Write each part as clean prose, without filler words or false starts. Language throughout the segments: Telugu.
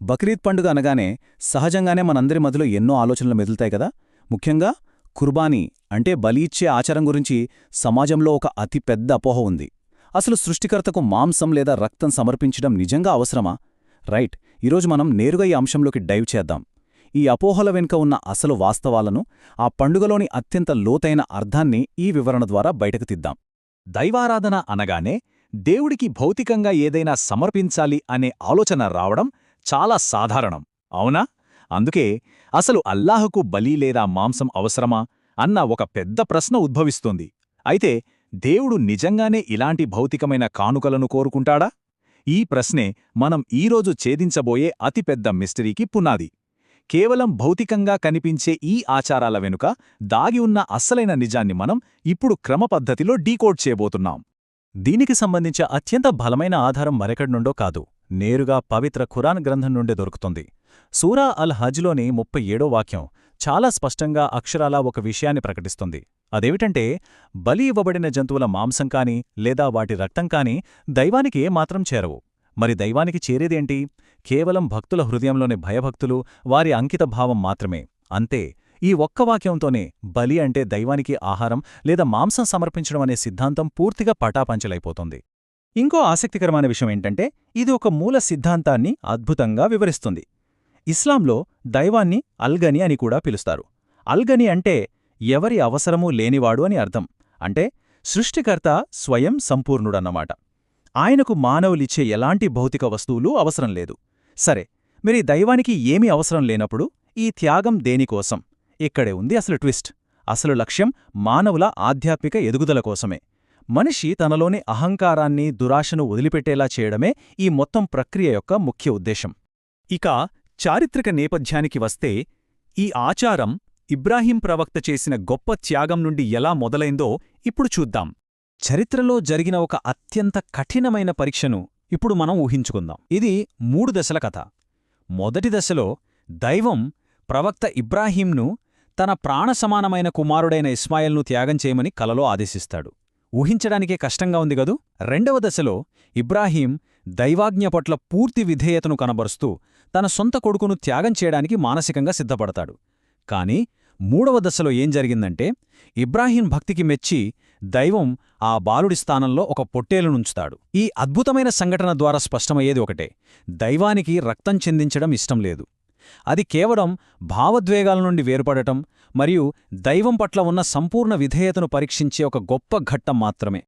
బక్రీద్ పండుగ అనగానే సహజంగానే మనందరి మధ్యలో ఎన్నో ఆలోచనలు మెదులుతాయి కదా. ముఖ్యంగా కుర్బానీ అంటే బలి ఇచ్చే ఆచారం గురించి సమాజంలో ఒక అతిపెద్ద అపోహ ఉంది. అసలు సృష్టికర్తకు మాంసం లేదా రక్తం సమర్పించడం నిజంగా అవసరమా? రైట్, ఈరోజు మనం నేరుగా ఈ అంశంలోకి డైవ్ చేద్దాం. ఈ అపోహల వెనుక ఉన్న అసలు వాస్తవాలను, ఆ పండుగలోని అత్యంత లోతైన అర్థాన్ని ఈ వివరణ ద్వారా బయటకు తీద్దాం. దైవారాధన అనగానే దేవుడికి భౌతికంగా ఏదైనా సమర్పించాలి అనే ఆలోచన రావడం చాలా సాధారణం, అవునా? అందుకే అసలు అల్లాహకు బలి లేదా మాంసం అవసరమా అన్న ఒక పెద్ద ప్రశ్న ఉద్భవిస్తోంది. అయితే దేవుడు నిజంగానే ఇలాంటి భౌతికమైన కానుకలను కోరుకుంటాడా? ఈ ప్రశ్నే మనం ఈరోజు ఛేదించబోయే అతిపెద్ద మిస్టరీకి పునాది. కేవలం భౌతికంగా కనిపించే ఈ ఆచారాల వెనుక దాగి ఉన్న అస్సలైన నిజాన్ని మనం ఇప్పుడు క్రమపద్ధతిలో డీకోడ్ చేయబోతున్నాం. దీనికి సంబంధించిన అత్యంత బలమైన ఆధారం మరెక్కడి నుండో కాదు, నేరుగా పవిత్ర ఖురాన్ గ్రంథం నుండి దొరుకుతుంది. సూరా అల్ హజ్లోని 37వ వాక్యం చాలా స్పష్టంగా అక్షరాలా ఒక విషయాన్ని ప్రకటిస్తుంది. అదేమిటంటే, బలి ఇవ్వబడిన జంతువుల మాంసం కాని లేదా వాటి రక్తం కాని దైవానికి ఏమాత్రం చేరవు. మరి దైవానికి చేరేదేంటి? కేవలం భక్తుల హృదయంలోని భయభక్తులు, వారి అంకితభావం మాత్రమే. అంతే. ఈ ఒక్క వాక్యంతోనే బలి అంటే దైవానికి ఆహారం లేదా మాంసం సమర్పించడం అనే సిద్ధాంతం పూర్తిగా పటాపంచలైపోతుంది. ఇంకో ఆసక్తికరమైన విషయమేంటంటే, ఇది ఒక మూల సిద్ధాంతాన్ని అద్భుతంగా వివరిస్తుంది. ఇస్లాంలో దైవాన్ని అల్గని అని కూడా పిలుస్తారు. అల్గని అంటే ఎవరి అవసరమూ లేనివాడు అని అర్థం. అంటే సృష్టికర్త స్వయం సంపూర్ణుడన్నమాట. ఆయనకు మానవులిచ్చే ఎలాంటి భౌతిక వస్తువులు అవసరం లేదు. సరే, మరి దైవానికి ఏమీ అవసరం లేనప్పుడు ఈ త్యాగం దేనికోసం? ఇక్కడే ఉంది అసలు ట్విస్ట్. అసలు లక్ష్యం మానవుల ఆధ్యాత్మిక ఎదుగుదల కోసమే. మనిషి తనలోని అహంకారాన్ని, దురాశను వదిలిపెట్టేలా చేయడమే ఈ మొత్తం ప్రక్రియ యొక్క ముఖ్య ఉద్దేశం. ఇక చారిత్రక నేపథ్యానికి వస్తే, ఈ ఆచారం ఇబ్రాహీం ప్రవక్త చేసిన గొప్ప త్యాగం నుండి ఎలా మొదలైందో ఇప్పుడు చూద్దాం. చరిత్రలో జరిగిన ఒక అత్యంత కఠినమైన పరీక్షను ఇప్పుడు మనం ఊహించుకుందాం. ఇది 3 దశల కథ. మొదటి దశలో దైవం ప్రవక్త ఇబ్రాహీంను తన ప్రాణసమానమైన కుమారుడైన ఇస్మాయిల్ను త్యాగం చేయమని కలలో ఆదేశిస్తాడు. ఊహించడానికే కష్టంగా ఉంది గదూ. రెండవ దశలో ఇబ్రాహీం దైవాజ్ఞ పట్ల పూర్తి విధేయతను కనబరుస్తూ తన సొంత కొడుకును త్యాగం చేయడానికి మానసికంగా సిద్ధపడతాడు. కాని మూడవ దశలో ఏం జరిగిందంటే, ఇబ్రాహీం భక్తికి మెచ్చి దైవం ఆ బాలుడి స్థానంలో ఒక పొట్టేలునుంచుతాడు. ఈ అద్భుతమైన సంఘటన ద్వారా స్పష్టమయ్యేది ఒకటే: దైవానికి రక్తం చెందించడం ఇష్టం లేదు. అది కేవలం భావోద్వేగాల నుండి వేరుపడటం మరియు దైవం పట్ల ఉన్న సంపూర్ణ విధేయతను పరీక్షించే ఒక గొప్ప ఘట్టం మాత్రమే.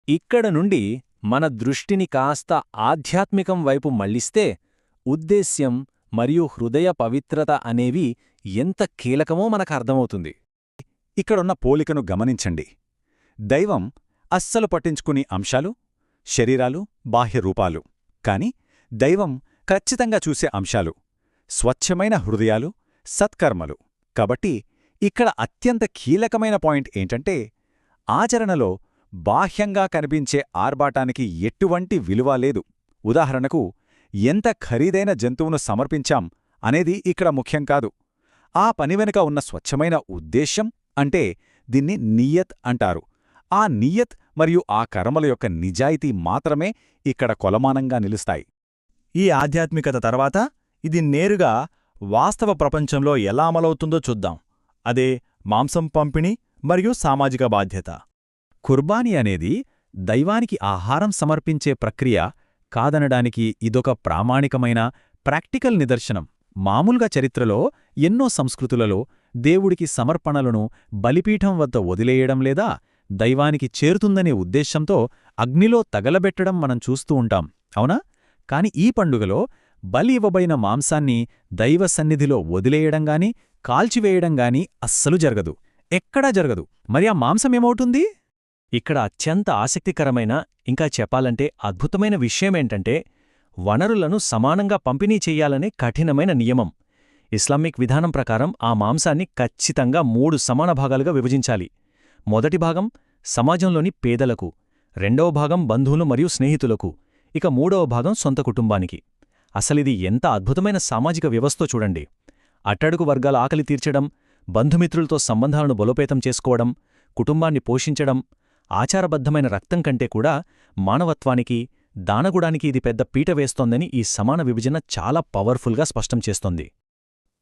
ఇక్కడ నుండి మన దృష్టిని కాస్త ఆధ్యాత్మికం వైపు మళ్లిస్తే, ఉద్దేశ్యం మరియు హృదయ పవిత్రత అనేవి ఎంత కీలకమో మనకర్థమవుతుంది. ఇక్కడున్న పోలికను గమనించండి. దైవం అస్సలు పట్టించుకుని అంశాలు, శరీరాలు, బాహ్యరూపాలు. కాని దైవం ఖచ్చితంగా చూసే అంశాలు, స్వచ్ఛమైన హృదయాలు, సత్కర్మలు. కాబట్టి ఇక్కడ అత్యంత కీలకమైన పాయింట్ ఏంటంటే, ఆచరణలో బాహ్యంగా కనిపించే ఆర్భాటానికి ఎటువంటి విలువ లేదు. ఉదాహరణకు, ఎంత ఖరీదైన జంతువును సమర్పించాం అనేది ఇక్కడ ముఖ్యం కాదు. ఆ పని వెనుక ఉన్న స్వచ్ఛమైన ఉద్దేశ్యం, అంటే దీన్ని నియత్ అంటారు. ఆ నియత్ మరియు ఆ కర్మల యొక్క నిజాయితీ మాత్రమే ఇక్కడ కొలమానంగా నిలుస్తాయి. ఈ ఆధ్యాత్మికత తర్వాత ఇది నేరుగా వాస్తవ ప్రపంచంలో ఎలా అమలవుతుందో చూద్దాం. అదే మాంసం పంపిణీ మరియు సామాజిక బాధ్యత. కుర్బానీ అనేది దైవానికి ఆహారం సమర్పించే ప్రక్రియ కాదనడానికి ఇదొక ప్రామాణికమైన ప్రాక్టికల్ నిదర్శనం. మామూలుగా చరిత్రలో ఎన్నో సంస్కృతులలో దేవుడికి సమర్పణలను బలిపీఠం వద్ద వదిలేయడం లేదా దైవానికి చేరుతుందనే ఉద్దేశంతో అగ్నిలో తగలబెట్టడం మనం చూస్తూ ఉంటాం, అవునా? కాని ఈ పండుగలో బలి ఇవ్వబడిన మాంసాన్ని దైవ సన్నిధిలో వదిలేయడంగాని, కాల్చివేయడంగాని అస్సలు జరగదు. ఎక్కడా జరగదు. మరి ఆ మాంసమేమవుతుంది? ఇక్కడ అత్యంత ఆసక్తికరమైన, ఇంకా చెప్పాలంటే అద్భుతమైన విషయమేంటంటే, వనరులను సమానంగా పంపిణీ చెయ్యాలనే కఠినమైన నియమం. ఇస్లామిక్ విధానం ప్రకారం ఆ మాంసాన్ని ఖచ్చితంగా 3 సమాన భాగాలుగా విభజించాలి. మొదటి భాగం సమాజంలోని పేదలకు, రెండవ భాగం బంధువులు మరియు స్నేహితులకు, ఇక మూడవ భాగం సొంత కుటుంబానికి. అసలిది ఎంత అద్భుతమైన సామాజిక వ్యవస్థో చూడండి. అట్టడుగు వర్గాల ఆకలి తీర్చడం, బంధుమిత్రులతో సంబంధాలను బలోపేతం చేసుకోవడం, కుటుంబాన్ని పోషించడం, ఆచారబద్ధమైన రక్తం కంటే కూడా మానవత్వానికి, దానగుడానికి ఇది పెద్ద పీట వేస్తోందని ఈ సమాన విభజన చాలా పవర్ఫుల్గా స్పష్టం చేస్తోంది.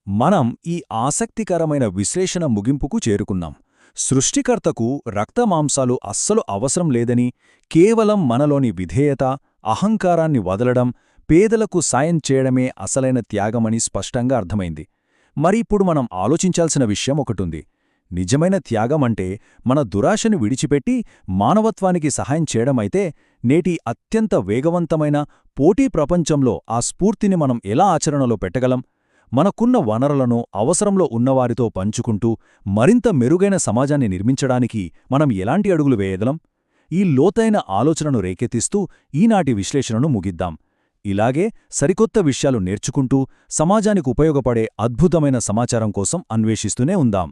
మనం ఈ ఆసక్తికరమైన విశ్లేషణ ముగింపుకు చేరుకున్నాం. సృష్టికర్తకు రక్తమాంసాలు అస్సలు అవసరం లేదని, కేవలం మనలోని విధేయత, అహంకారాన్ని వదలడం, పేదలకు సాయం చేయడమే అసలైన త్యాగమని స్పష్టంగా అర్థమైంది. మరి ఇప్పుడు మనం ఆలోచించాల్సిన విషయం ఒకటుంది. నిజమైన త్యాగమంటే మన దురాశను విడిచిపెట్టి మానవత్వానికి సహాయం చేయడమైతే, నేటి అత్యంత వేగవంతమైన పోటీ ప్రపంచంలో ఆ స్ఫూర్తిని మనం ఎలా ఆచరణలో పెట్టగలం? మనకున్న వనరులను అవసరంలో ఉన్నవారితో పంచుకుంటూ మరింత మెరుగైన సమాజాన్ని నిర్మించడానికి మనం ఎలాంటి అడుగులు వేయగలం? ఈ లోతైన ఆలోచనను రేకెత్తిస్తూ ఈనాటి విశ్లేషణను ముగిద్దాం. ఇలాగే సరికొత్త విషయాలు నేర్చుకుంటూ సమాజానికి ఉపయోగపడే అద్భుతమైన సమాచారం కోసం అన్వేషిస్తూనే ఉందాం.